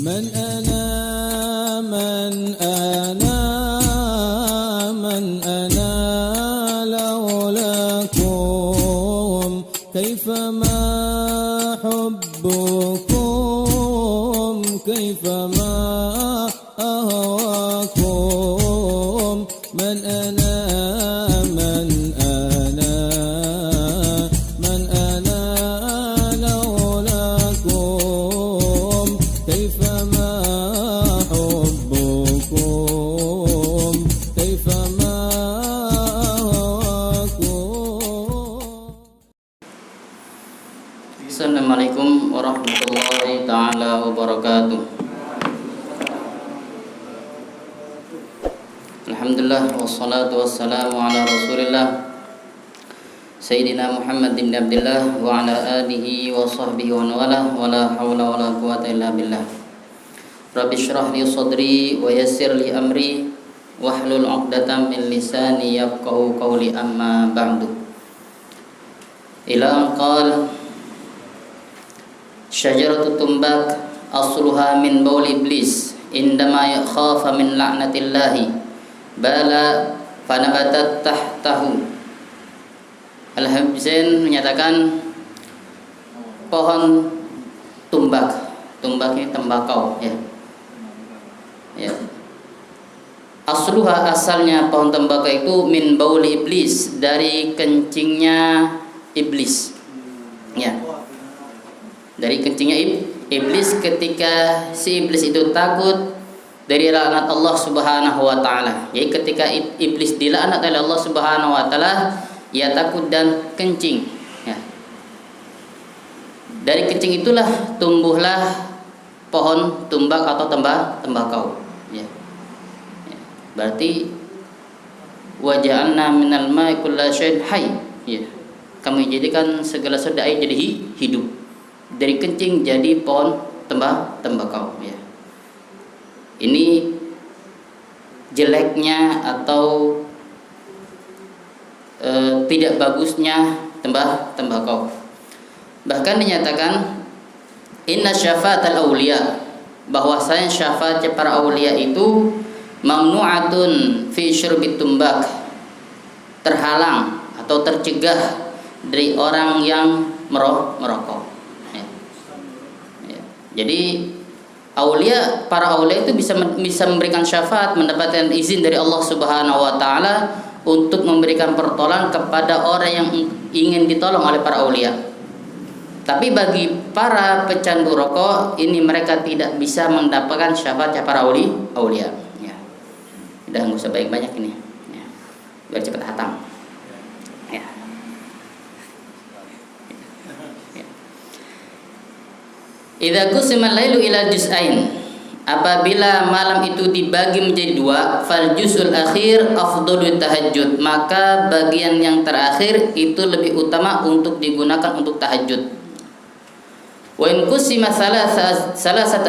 من أنا من أنا من أنا لولاكم كيفما حبكم كيفما أهواكم من أنا من أنا من أنا لولاكم كيفما حبكم كيفما أهواكم. Assalamualaikum warahmatullahi ta'ala wabarakatuh. Alhamdulillah wassalatu wassalamu ala rasulillah Sayyidina Muhammad bin Abdillah wa ala alihi wa sahbihi wa wala hawla wa la quwata illa billah. Rabbi syrah li sadri wa yassir li amri wahlul 'uqdatam min lisani yafqahu qawli, amma ba'du. Ila qala syajaratu tumbak asluha min baul iblis indama yakhafa min la'natillahi bala fanabatat tahtahu. Al-Habib Zain menyatakan pohon tumbak ini tembakau ya. Asluha, asalnya pohon tembakau itu min baul iblis, dari kencingnya iblis ya. Dari kencingnya iblis ketika si iblis itu takut dari laknat Allah Subhanahu wa taala. Jadi ketika iblis dilaknat oleh Allah Subhanahu wa taala, ia takut dan kencing ya. Dari kencing itulah tumbuhlah pohon tumbak atau tembakau ya. Berarti wa ja'alna minal ma'i kulla syai'in hayy ya. Kami jadikan segala sesuatu air jadi hidup. Dari kencing jadi pohon tembakau ya. Ini jeleknya atau tidak bagusnya tembakau. Bahkan dinyatakan inna syafaatal auliya, bahwasanya syafaat para aulia itu mamnu'atun fi syurbit tumbak, terhalang atau tercegah dari orang yang merokok. Jadi para aulia itu bisa memberikan syafaat, mendapatkan izin dari Allah Subhanahu wa taala untuk memberikan pertolongan kepada orang yang ingin ditolong oleh para aulia. Tapi bagi para pecandu rokok ini, mereka tidak bisa mendapatkan syafaat para aulia ya. Udah nggak usah banyak ini ya, biar cepat hatam ya. Idza qusima al-lailu ila juz'ain, apabila malam itu dibagi menjadi dua, fal juz'ul akhir afdhalu tahajjud, maka bagian yang terakhir itu lebih utama untuk digunakan untuk tahajud. Wa in qusima salasatu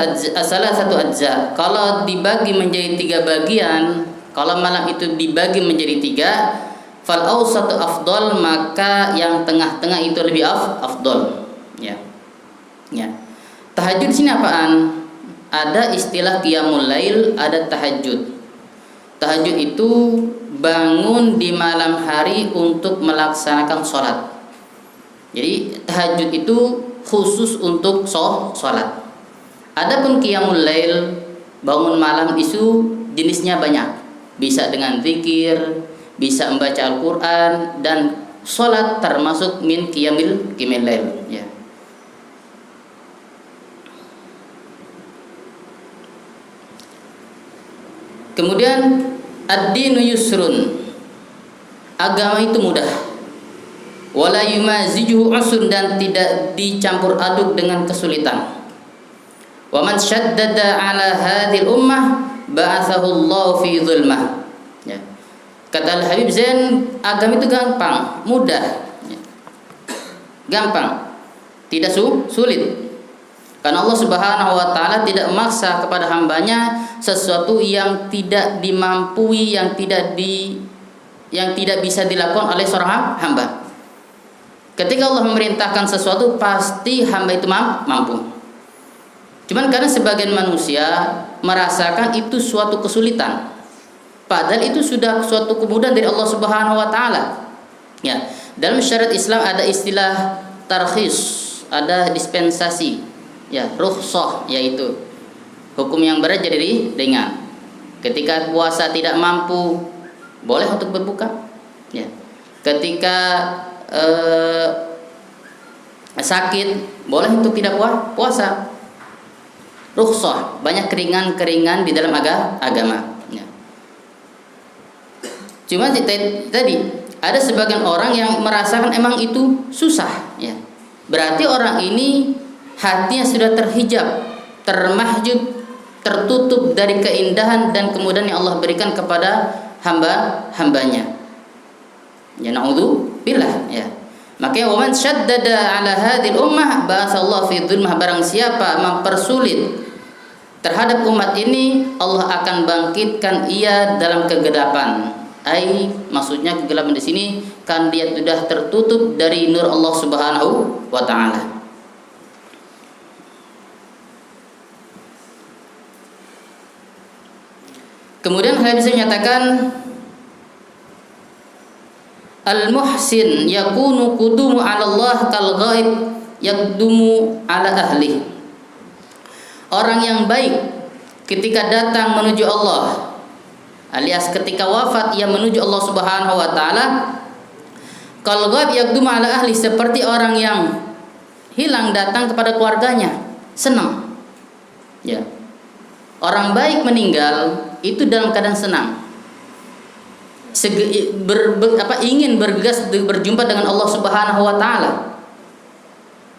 ajza, kalau dibagi menjadi tiga bagian, kalau malam itu dibagi menjadi tiga, fal awsatu afdal, maka yang tengah-tengah itu lebih afdal ya. Ya. Tahajud di sini apaan? Ada istilah qiyamul lail, ada tahajud. Tahajud itu bangun di malam hari untuk melaksanakan sholat. Jadi tahajud itu khusus untuk sholat. Adapun qiyamul lail, bangun malam itu jenisnya banyak. Bisa dengan zikir, bisa membaca Al-Quran, dan sholat termasuk min qiyamul lail ya. Kemudian ad-dinu yusrun, agama itu mudah. Wala yumazijuhu usrun, dan tidak dicampur aduk dengan kesulitan. Wa man syaddada ala hadhil ummah ba'athahu Allah fi dhulmah ya. Kata Al-Habib Zain, agama itu gampang, mudah ya. Gampang, tidak sulit. Karena Allah Subhanahu wa taala tidak memaksa kepada hambanya sesuatu yang tidak dimampui, yang tidak bisa dilakukan oleh seorang hamba. Ketika Allah memerintahkan sesuatu, pasti hamba itu mampu. Cuman karena sebagian manusia merasakan itu suatu kesulitan, padahal itu sudah suatu kemudahan dari Allah Subhanahu wa taala. Ya, dalam syariat Islam ada istilah tarkhis, ada dispensasi, ya, rukhsah, yaitu hukum yang berat jadi ringan. Ketika puasa tidak mampu, boleh untuk berbuka. Ya. Ketika sakit, boleh untuk tidak puasa. Rukhsah, banyak keringan-keringan di dalam agama. Ya. Cuma tadi ada sebagian orang yang merasakan emang itu susah. Ya. Berarti orang ini hatinya sudah terhijab, termahjub, tertutup dari keindahan dan kemudahan yang Allah berikan kepada hamba-hambanya. Ya, naudzubillah, ya. Makanya waman syaddada ala hadhil ummah ba'atsallahu fi dhulmah, barang siapa mempersulit terhadap umat ini, Allah akan bangkitkan ia dalam kegelapan. Maksudnya kegelapan di sini kan dia sudah tertutup dari nur Allah Subhanahu wa taala. Kemudian saya bisa menyatakan al-muhsin yakunu qudumu 'ala Allah kal ghaib yakdumu 'ala ahli. Orang yang baik ketika datang menuju Allah, alias ketika wafat ia menuju Allah Subhanahu wa taala, kal ghaib yakdumu 'ala ahli, seperti orang yang hilang datang kepada keluarganya, senang. Ya. Orang baik meninggal itu dalam keadaan senang, ingin bergegas berjumpa dengan Allah Subhanahu wa taala.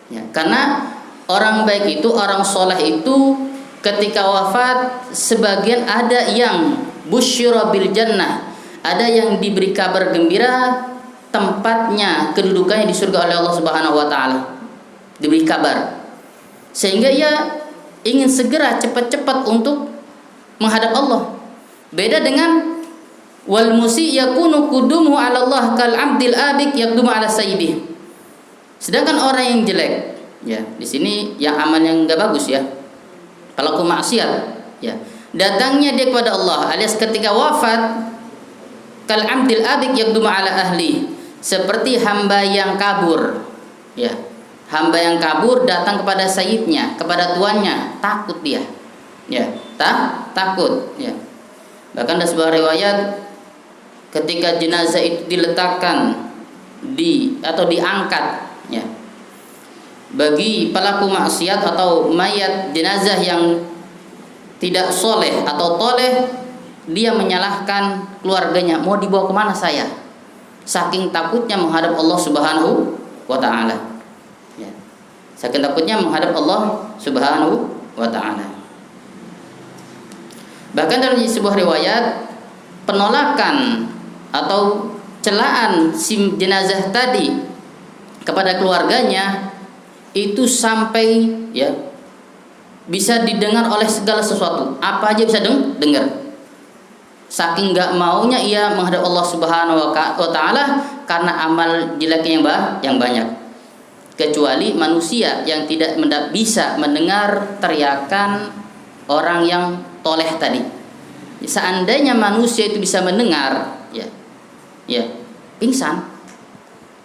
Ya, karena orang baik itu, orang soleh itu ketika wafat, sebagian ada yang busyira bil jannah, ada yang diberi kabar gembira tempatnya, kedudukannya di surga oleh Allah Subhanahu wa taala, diberi kabar, sehingga ia ingin segera cepat-cepat untuk menghadap Allah. Beda dengan wal musi yakunu qudumu 'ala Allah kal 'abdil abik yakdumu 'ala sayyidih. Sedangkan orang yang jelek, ya, di sini yang amal yang enggak bagus, ya, pelaku maksiat, ya, datangnya dia kepada Allah, alias ketika wafat, kal 'abdil abik yakdumu 'ala ahli, seperti hamba yang kabur, ya. Hamba yang kabur datang kepada sayyidnya, kepada tuannya, takut dia. Ya, takut, ya. Bahkan ada sebuah riwayat ketika jenazah itu diletakkan atau diangkat, ya, bagi pelaku maksiat atau mayat jenazah yang tidak soleh atau toleh, dia menyalahkan keluarganya, mau dibawa kemana saya? Saking takutnya menghadap Allah Subhanahu wa taala. Ya. Saking takutnya menghadap Allah Subhanahu wa taala. Bahkan dalam sebuah riwayat, penolakan atau celaan si jenazah tadi kepada keluarganya itu sampai, ya, bisa didengar oleh segala sesuatu, apa aja bisa dengar. Saking gak maunya ia menghadap Allah Subhanahu wa taala karena amal jeleknya yang banyak. Kecuali manusia yang tidak bisa mendengar teriakan orang yang toleh tadi. Seandainya manusia itu bisa mendengar, ya, pingsan,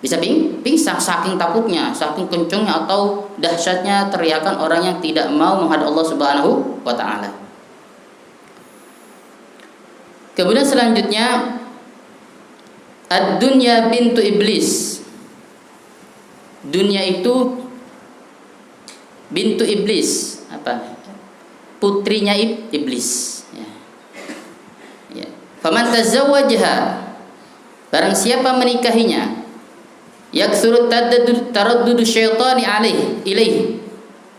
bisa pingsan saking takutnya, saking kencangnya atau dahsyatnya teriakan orang yang tidak mau menghadap Allah Subhanahu wa taala. Kemudian selanjutnya, ad-dunya bintu iblis. Dunia itu bintu iblis, apa? Putrinya iblis. Ya. Faman tazawwajaha, barang siapa menikahinya, yaktsuru taraddudu syaitani ilaihi,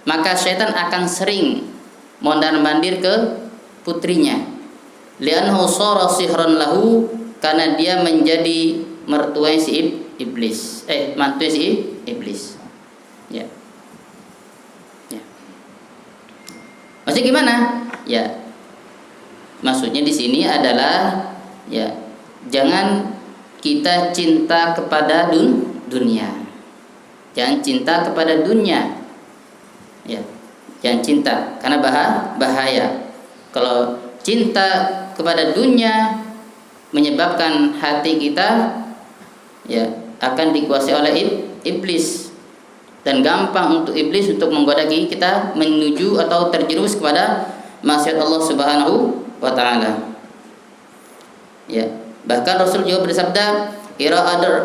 maka syaitan akan sering mondar-mandir ke putrinya. Li'annahu shara sihran lahu, karena dia menjadi mertuanya si iblis, mantunya si iblis. Ya. Maksudnya gimana? Ya, maksudnya di sini adalah, ya, jangan kita cinta kepada dunia, jangan cinta kepada dunia. Ya, Jangan cinta karena bahaya. Kalau cinta kepada dunia menyebabkan hati kita ya akan dikuasai oleh iblis, dan gampang untuk iblis untuk menggoda kita menuju atau terjerumus kepada maksiat Allah Subhanahu wa taala. Ya, bahkan Rasul juga bersabda,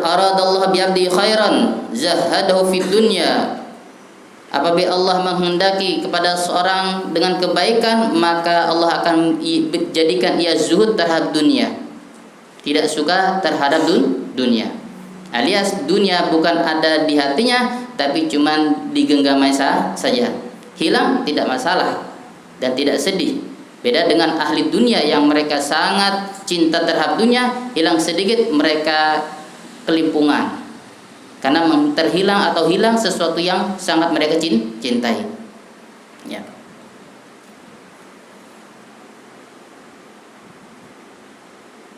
"Aradallahu bi 'abdi khairan zahadahu fid dunya." Apabila Allah menghendaki kepada seorang dengan kebaikan, maka Allah akan jadikan ia zuhud terhadap dunia, tidak suka terhadap dunia. Alias dunia bukan ada di hatinya, tapi cuman digenggamai saja. Hilang tidak masalah dan tidak sedih. Beda dengan ahli dunia yang mereka sangat cinta terhadap dunia, hilang sedikit mereka kelimpungan. Karena terhilang atau hilang sesuatu yang sangat mereka cintai. Ya.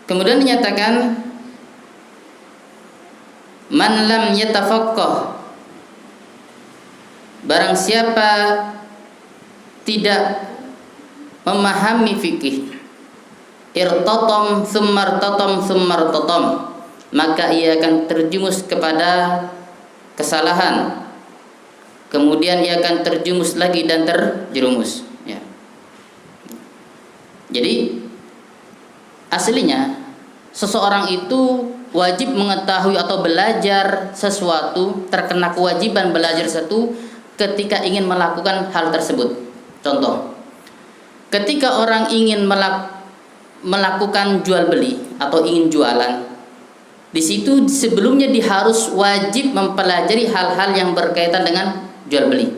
Kemudian dinyatakan, man lam yatafaqqah, barang siapa tidak memahami fikih, irtatam tsumma irtatam, maka ia akan terjumus kepada kesalahan, kemudian ia akan terjumus lagi dan terjerumus ya. Jadi aslinya seseorang itu wajib mengetahui atau belajar sesuatu, terkena kewajiban belajar sesuatu ketika ingin melakukan hal tersebut. Contoh, ketika orang ingin melakukan jual beli atau ingin jualan, di situ sebelumnya dia harus wajib mempelajari hal-hal yang berkaitan dengan jual beli.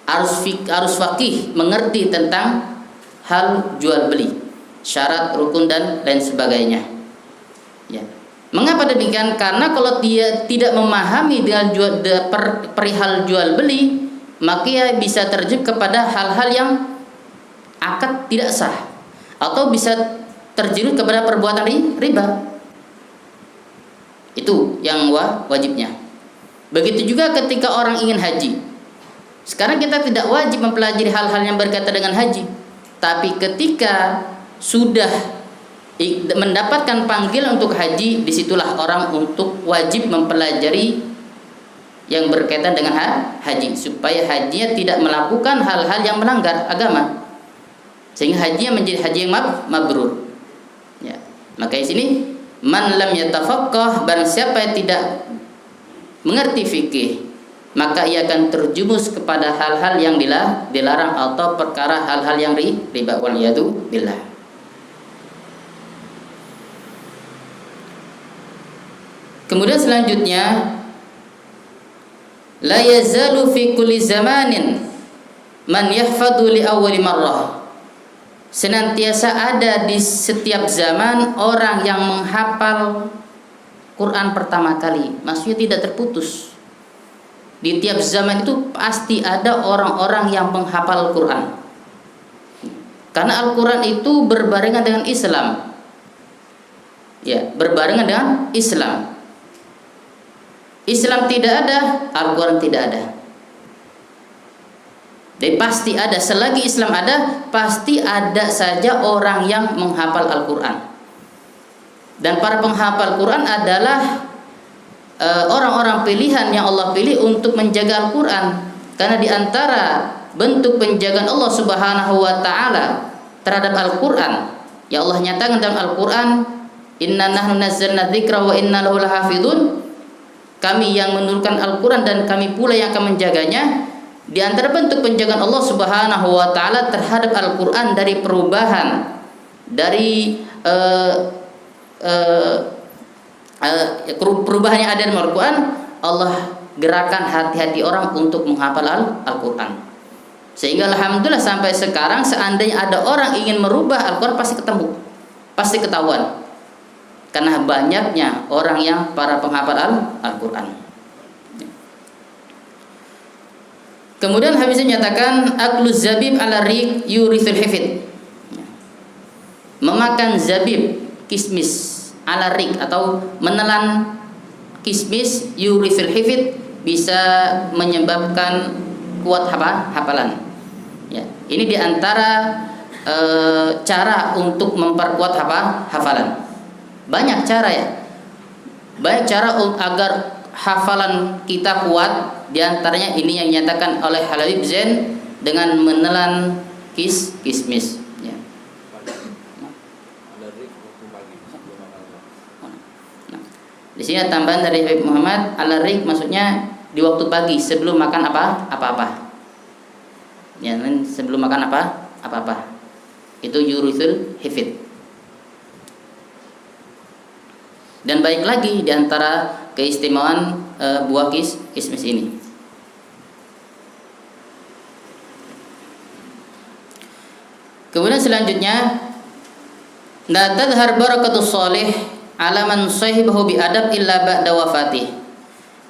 Harus faqih, mengerti tentang hal jual beli, syarat, rukun dan lain sebagainya. Ya. Mengapa demikian? Karena kalau dia tidak memahami dengan perihal jual beli, maka ia bisa terjebak kepada hal-hal yang akad tidak sah, atau bisa terjerumus kepada perbuatan riba. Itu yang wajibnya. Begitu juga ketika orang ingin haji. Sekarang kita tidak wajib mempelajari hal-hal yang berkaitan dengan haji, tapi ketika sudah mendapatkan panggilan untuk haji, disitulah orang untuk wajib mempelajari yang berkaitan dengan haji, supaya hajinya tidak melakukan hal-hal yang melanggar agama, sehingga hajinya menjadi haji yang mabrur. Ya. Maka di sini man lam yatafaqqah, barang siapa yang tidak mengerti fikih, maka ia akan terjumus kepada hal-hal yang dilarang atau perkara hal-hal yang riba, wal yadu billah. Kemudian selanjutnya, la yazalu fi kulli zamanin man yahfadhu li awwali marrah. Senantiasa ada di setiap zaman orang yang menghafal Quran pertama kali. Maksudnya tidak terputus. Di tiap zaman itu pasti ada orang-orang yang menghafal Quran. Karena Al-Quran itu berbarengan dengan Islam. Ya, berbarengan dengan Islam. Islam tidak ada, Al-Quran tidak ada. Jadi pasti ada, selagi Islam ada, pasti ada saja orang yang menghafal Al-Quran. Dan para penghafal Quran adalah orang-orang pilihan yang Allah pilih untuk menjaga Al-Quran. Karena di antara bentuk penjagaan Allah Subhanahu wa taala terhadap Al-Quran, ya Allah nyatakan dalam Al-Quran, inna nahnu nazzalna dzikra wa inna lahu lahafizun. Kami yang menurunkan Al-Quran dan kami pula yang akan menjaganya. Di antara bentuk penjagaan Allah Subhanahu wa taala terhadap Al-Quran dari perubahan, dari perubahan yang ada dalam Al-Quran, Allah gerakan hati-hati orang untuk menghafal Al-Quran. Sehingga alhamdulillah sampai sekarang seandainya ada orang ingin merubah Al-Quran pasti ketemu, pasti ketahuan. Karena banyaknya orang yang para penghafal Al-Quran. Kemudian habisnya menyatakan akluz zabib ala riq yurithul hifid. Memakan zabib, kismis, ala riq atau menelan kismis yurithul hifid bisa menyebabkan kuat hafalan. Ya, ini diantara cara untuk memperkuat hafalan. Banyak cara ya. Banyak cara agar hafalan kita kuat. Diantaranya ini yang dinyatakan oleh Habib Zain dengan menelan kismis. Ya. Nah, di sini tambahan dari Habib Muhammad, al-rik maksudnya di waktu pagi sebelum makan apa-apa. Ya, sebelum makan apa-apa. Itu yurusul hifid. Dan baik lagi diantara keistimewaan buah kismis ini. Kemudian selanjutnya, la tadhhar barakatus shalih ala man sahibahu bi adab illa ba'da wafatih.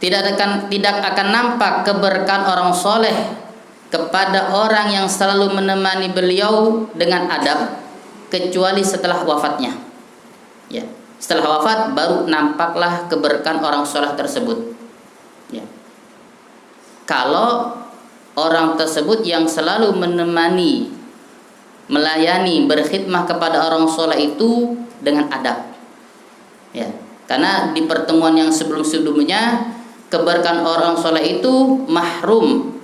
Tidak akan nampak keberkahan orang soleh kepada orang yang selalu menemani beliau dengan adab kecuali setelah wafatnya. Ya. Setelah wafat baru nampaklah keberkahan orang soleh tersebut. Ya. Kalau orang tersebut yang selalu menemani, melayani, berkhidmah kepada orang soleh itu dengan adab. Ya. Karena di pertemuan yang sebelum-sebelumnya keberkahan orang soleh itu mahrum,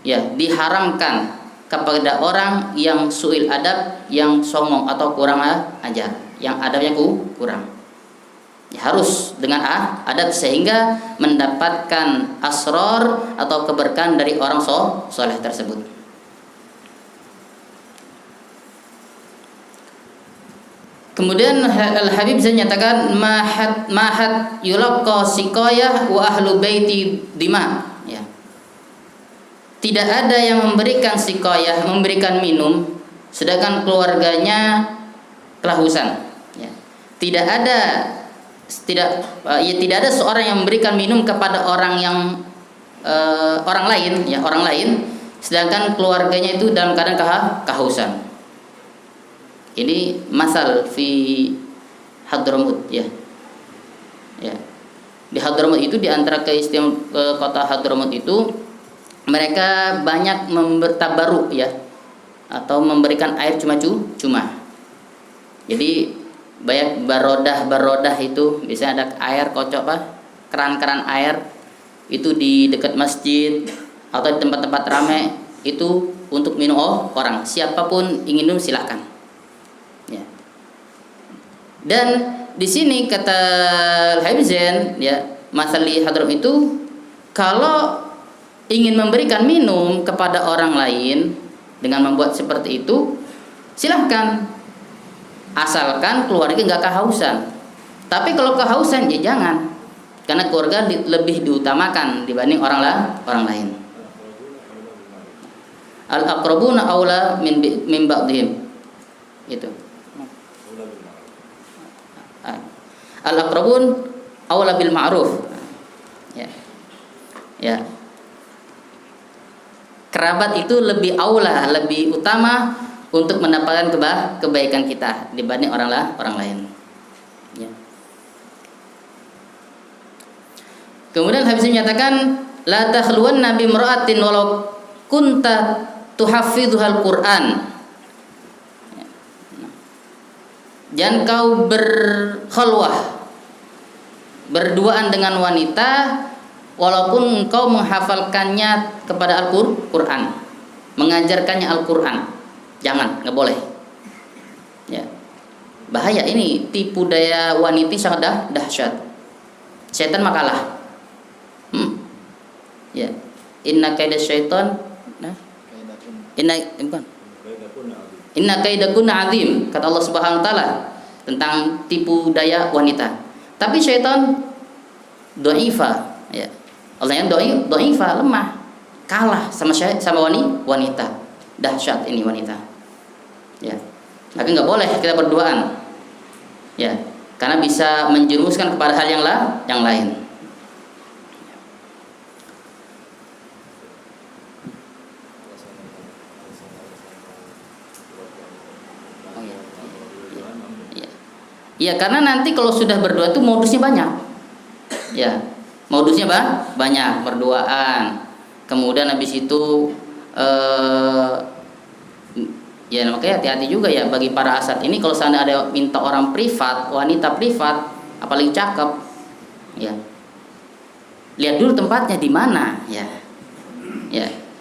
ya, diharamkan kepada orang yang suil adab, yang songong atau kurang ajar, yang adabnya kurang. Ya, harus dengan adab sehingga mendapatkan asror atau keberkahan dari orang soleh tersebut. Kemudian Al-Habib Zain nyatakan mahat yulaqqa siqayah wa ahlu baiti dima. Ya. Tidak ada yang memberikan siqayah, memberikan minum, sedangkan keluarganya kelausan. Ya. Tidak ada seorang yang memberikan minum kepada orang yang orang lain, sedangkan keluarganya itu dalam keadaan kehausan. Ini masal fi Hadramut, ya. Ya. Di Hadramut itu, di antara keistimewaan kota Hadramut itu, mereka banyak bertabaruk, ya, atau memberikan air cuma. Jadi banyak barodah itu, biasanya ada air kocok keran-keran air itu di dekat masjid atau di tempat-tempat ramai itu untuk minum orang. Siapapun ingin minum silahkan. Ya. Dan di sini kata Habib Zain, ya, masali hadram itu kalau ingin memberikan minum kepada orang lain dengan membuat seperti itu silahkan, asalkan keluarga nggak kehausan. Tapi kalau kehausan ya jangan, karena keluarga lebih diutamakan dibanding orang lain. Al-aqrabuna aula min ba'dihim. Itu. Al-aqrabun aula bil ma'ruf. Ya. Ya. Kerabat itu lebih aula, lebih utama untuk mendapatkan kebaikan kita dibanding orang lain. Ya. Kemudian Habib menyatakan la takhluwanna bi imra'atin walau kunta tuhaffidhuhal Qur'an. Jangan kau berkhalwah, berduaan dengan wanita walaupun engkau menghafalkannya kepada Al-Qur'an, mengajarkannya Al-Qur'an. Jangan, nggak boleh. Ya. Bahaya ini, tipu daya wanita sangat dahsyat. Setan makalah. Ya. Inna kaida syaitan, Inna kaidakunna azim, kata Allah Subhanahu wa taala tentang tipu daya wanita. Tapi syaitan dha'ifa, ya. Allah yang dha'ifa, lemah, kalah sama wanita. Dahsyat ini wanita. Ya. Maka nggak boleh kita berduaan. Ya, karena bisa menjerumuskan kepada hal yang lain. Ya, karena nanti kalau sudah berdua itu modusnya banyak. Ya, modusnya banyak, berduaan. kemudian habis itu ya makanya hati-hati juga ya bagi para asat ini, kalau seandainya ada minta orang privat, wanita privat, apalagi cakep, ya lihat dulu tempatnya di mana, ya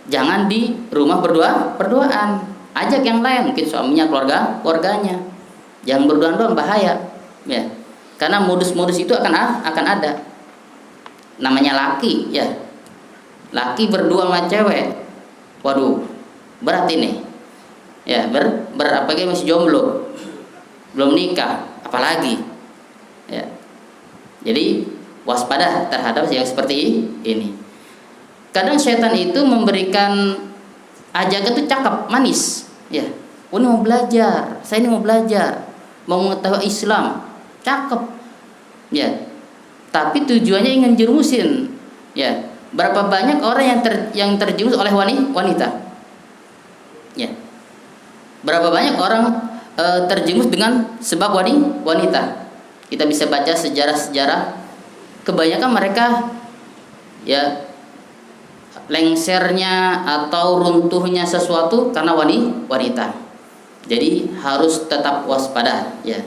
jangan di rumah berduaan, ajak yang lain, mungkin suaminya, keluarganya, jangan berduaan doang, bahaya, ya karena modus-modus itu akan ada, namanya laki, ya laki berdua sama cewek, waduh berat ini. Ya, apalagi masih jomblo, belum nikah, apalagi. Ya. Jadi waspada terhadap yang seperti ini. Kadang setan itu memberikan ajakan itu cakep, manis. Ya, ini mau belajar, saya ini mau belajar, mau mengetahui Islam, cakep. Ya, tapi tujuannya ingin jerumusin. Ya, berapa banyak orang yang terjerumus oleh wanita? Ya. Berapa banyak orang terjerumus dengan sebab wanita. Kita bisa baca sejarah-sejarah, kebanyakan mereka ya lengsernya atau runtuhnya sesuatu karena wanita. Jadi harus tetap waspada, ya.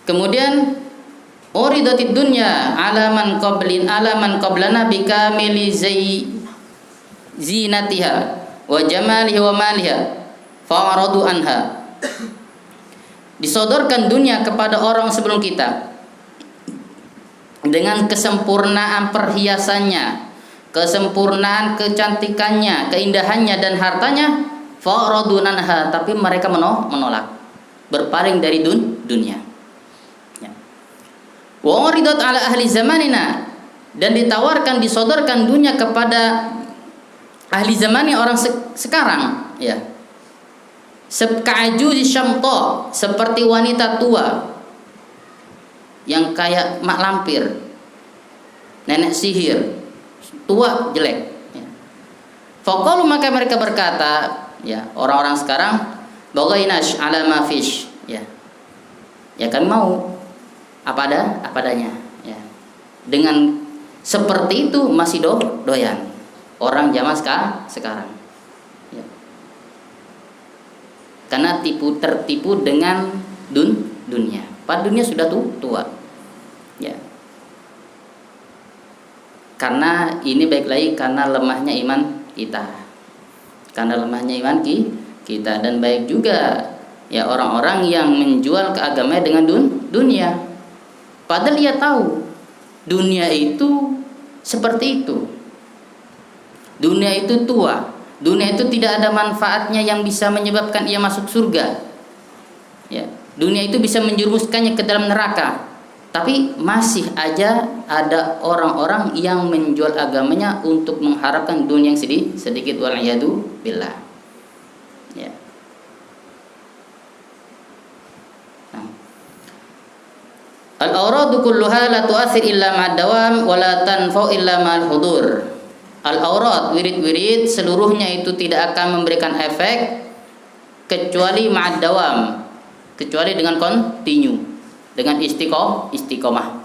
Kemudian uridatid dunya alaman qablana bikamili zinatiha wa jamaliha wa maliha fa'aradu anha. Disodorkan dunia kepada orang sebelum kita dengan kesempurnaan perhiasannya, kesempurnaan kecantikannya, keindahannya dan hartanya, fa'aradu anha, tapi mereka menolak, berpaling dari dunia. Wa uridat ala ahli zamanina, dan ditawarkan, disodorkan dunia kepada ahli zamannya, orang sekarang, ya. Ka'ajuzi syamta, seperti wanita tua yang kayak mak lampir, nenek sihir, tua jelek, ya. Faqalu, maka mereka berkata, ya orang-orang sekarang, bagainash ala ma fish, ya kami mau apa adanya, ya. Dengan seperti itu masih doyan orang zaman sekarang, ya. Karena tertipu dengan dunia. Padahal dunia sudah tua, ya. Karena ini baik lagi karena lemahnya iman kita, kita, dan baik juga ya orang-orang yang menjual keagamaan dengan dunia. Padahal dia tahu dunia itu seperti itu. Dunia itu tua. Dunia itu tidak ada manfaatnya yang bisa menyebabkan ia masuk surga. Ya, dunia itu bisa menjerumuskannya ke dalam neraka. Tapi masih aja ada orang-orang yang menjual agamanya untuk mengharapkan dunia yang sedikit, wal'iyadu billah. Ya. Al-awradu kulluha la tu'athir illa ma'ad dawam wa la tanfa'u illa ma'al hudur. Al-awrad, wirid-wirid seluruhnya itu tidak akan memberikan efek kecuali ma'ad dawam, kecuali dengan continue, dengan istiqomah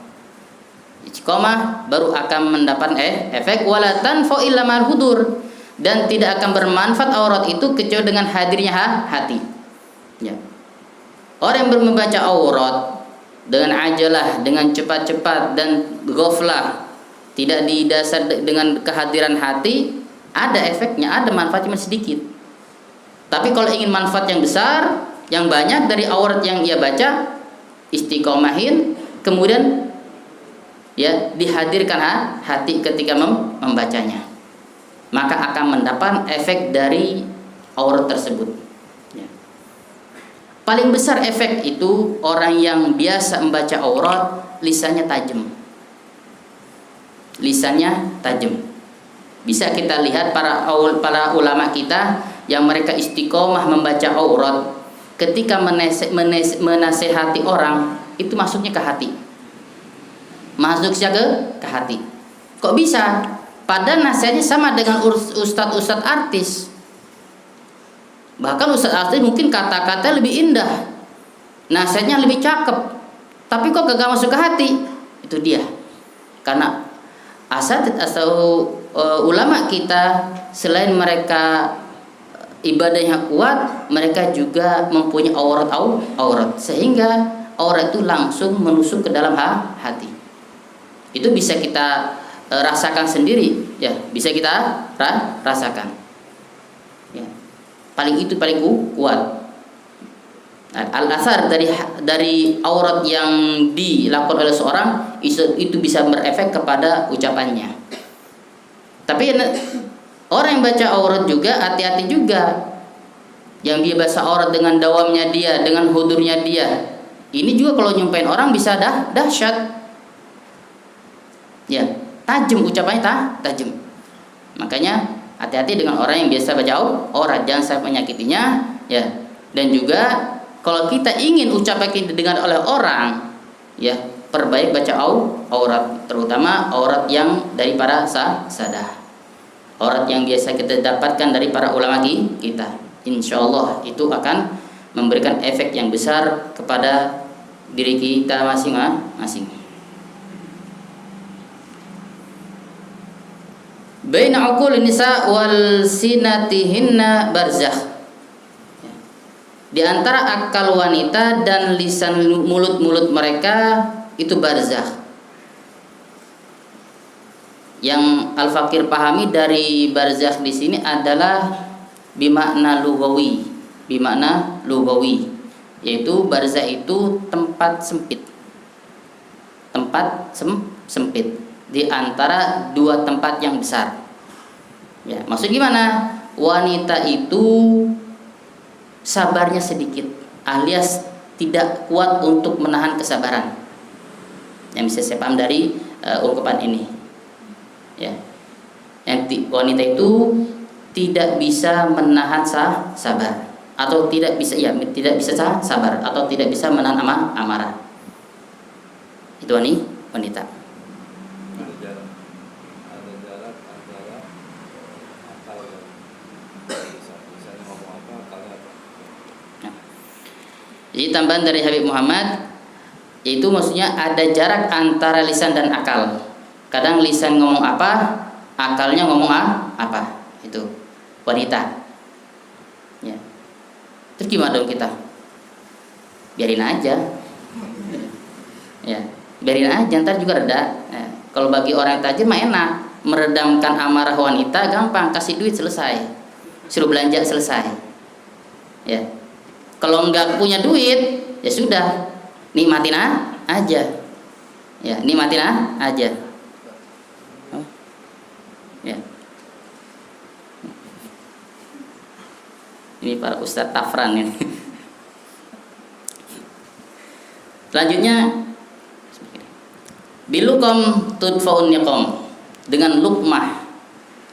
baru akan mendapat efek. Wa la tanfa'u illa ma'al hudur, dan tidak akan bermanfaat aurat itu kecuali dengan hadirnya hati, ya. Orang yang membaca aurat dengan ajalah, dengan cepat-cepat dan ghaflah, tidak didasar dengan kehadiran hati, ada efeknya, ada manfaatnya sedikit. Tapi kalau ingin manfaat yang besar, yang banyak dari aurat yang ia baca, istiqomahin, kemudian ya dihadirkan hati ketika membacanya, maka akan mendapat efek dari aurat tersebut. Paling besar efek itu orang yang biasa membaca aurat, lisannya tajam. Bisa kita lihat para ulama kita yang mereka istiqomah membaca aurat, ketika menasehati orang itu masuknya ke hati. Ke hati. Kok bisa? Padahal nasihatnya sama dengan ustadz artis. Bahkan ustadz artis mungkin kata-kata lebih indah, nasihatnya lebih cakep, tapi kok gak masuk ke hati. Itu dia. Karena asatid atau ulama kita, selain mereka ibadahnya kuat, mereka juga mempunyai aurat, sehingga aurat itu langsung menusuk ke dalam hati. Itu bisa kita rasakan sendiri, ya, bisa kita rasakan. Ya. Paling kuat. Al-athar dari aurat yang dilakukan oleh seorang itu bisa berefek kepada ucapannya. Tapi orang yang baca aurat juga hati-hati juga. Yang dia baca aurat dengan dawamnya dia, dengan hudurnya dia. Ini juga kalau nyumpain orang bisa dahsyat. Ya, tajam ucapannya tajam. Makanya hati-hati dengan orang yang biasa baca aurat, jangan sampai menyakitinya, ya. Dan juga kalau kita ingin ucapan kita didengar oleh orang, ya, perbaik baca aurat, terutama aurat yang dari para sadah. Aurat yang biasa kita dapatkan dari para ulama kita. Insya Allah itu akan memberikan efek yang besar kepada diri kita masing-masing. Baina uqulin nisa wal sinatihinna barzakh. Di antara akal wanita dan lisan mulut mereka itu barzakh. Yang Al-Fakir pahami dari barzakh di sini adalah bimakna lugawi, yaitu barzakh itu tempat sempit. Sempit di antara dua tempat yang besar. Ya, maksud gimana? Wanita itu sabarnya sedikit, alias tidak kuat untuk menahan kesabaran. Yang bisa saya paham dari ungkapan ini, ya, yang wanita itu tidak bisa menahan sabar, atau tidak bisa sabar, atau tidak bisa menahan amarah. Itu wanita. Ada jarak antara akal dan lisan ngomong apa, akalnya apa. Jadi tambahan dari Habib Muhammad, itu maksudnya ada jarak antara lisan dan akal. Kadang lisan ngomong apa, akalnya ngomong apa. Itu wanita. Ya. Terus gimana dong kita? Biarin aja. Ya, biarin aja, ntar juga reda. Ya. Kalau bagi orang yang tajir mah enak, meredamkan amarah wanita gampang, kasih duit selesai, suruh belanja selesai. Ya. Kalau nggak punya duit, ya sudah, nikmatin aja. Ya, nikmatin aja. Oh. Ya. Ini para ustadz tafran ini. Selanjutnya, bilukom tudfaun niqam, dengan lukmah,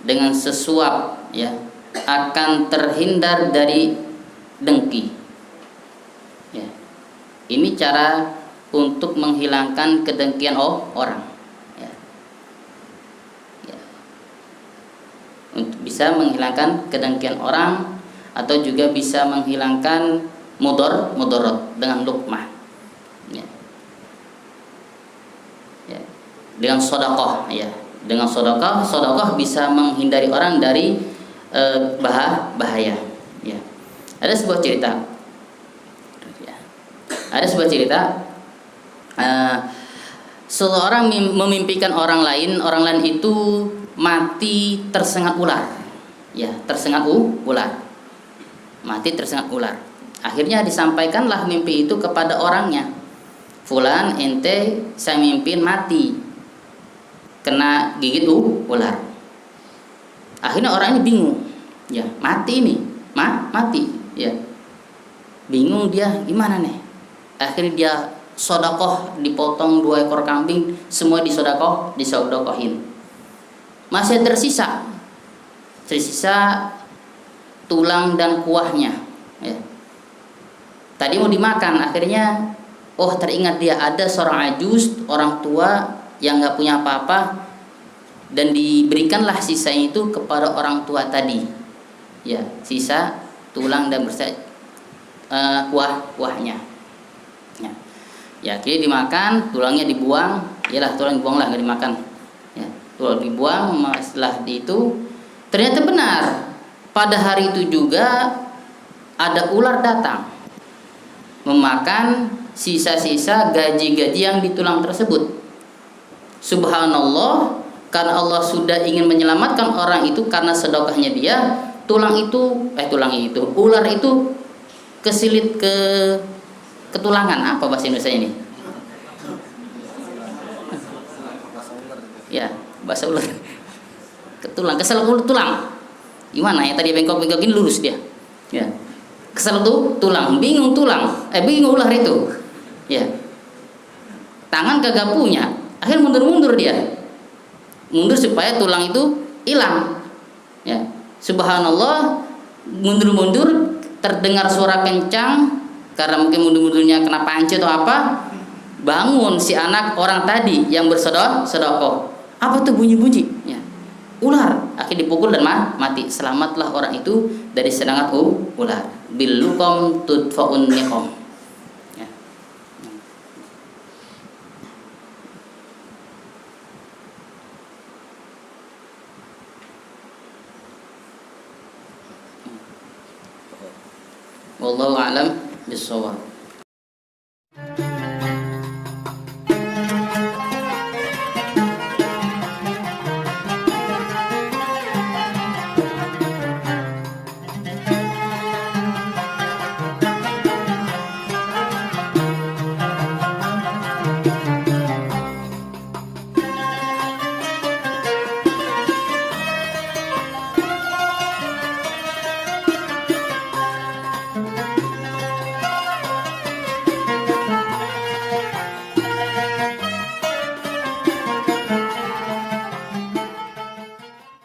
dengan sesuap, ya, akan terhindar dari dengki. Ya. Ini cara untuk menghilangkan kedengkian orang. Ya. Ya. Untuk bisa menghilangkan kedengkian orang, atau juga bisa menghilangkan mudarat dengan lukmah. Ya. Ya. Dengan sedekah, ya. Dengan sedekah bisa menghindari orang dari bahaya. Ya. Ada sebuah cerita. Seseorang memimpikan orang lain itu mati tersengat ular. Ya, tersengat ular. Mati tersengat ular. Akhirnya disampaikanlah mimpi itu kepada orangnya. Fulan, ente saya mimpin mati kena gigit ular. Akhirnya orang ini bingung. Ya, mati ini. Mati. Ya. Bingung dia, gimana nih? Akhirnya dia sedekah, dipotong 2 ekor kambing, semua disedekahin. Masih tersisa tulang dan kuahnya. Ya. Tadi mau dimakan, akhirnya teringat dia ada seorang ajus, orang tua yang nggak punya apa-apa, dan diberikanlah sisanya itu kepada orang tua tadi. Ya, sisa tulang dan kuahnya. Ya. Ya, akhirnya dimakan, tulangnya dibuang. Iyalah, tulang dibuang lah, nggak dimakan. Ya, tulang dibuang. Setelah itu ternyata benar. Pada hari itu juga ada ular datang memakan sisa-sisa gaji-gaji yang di tulang tersebut. Subhanallah, karena Allah sudah ingin menyelamatkan orang itu karena sedekahnya dia, ular itu kesilit ke ketulangan. Apa bahasa Indonesia ini? Ya, bahasa ular. Kesel tulang. Gimana ya, tadi bengkok-bengkok ini lurus dia. Ya. Kesel tuh tulang, bingung ular itu. Ya. Tangan kagak punya. Akhirnya mundur-mundur dia. Mundur supaya tulang itu hilang. Ya. Subhanallah, mundur-mundur, terdengar suara kencang karena mungkin mundur-mundurnya kena panci atau apa. Bangun si anak orang tadi yang bersedekah. Apa tuh bunyi-bunyi? Ya. Ular. Akhirnya dipukul dan mati. Selamatlah orang itu dari serangan ular. Bilukum tudfaun niqam. Ya. Wallahu a'lam bishawab.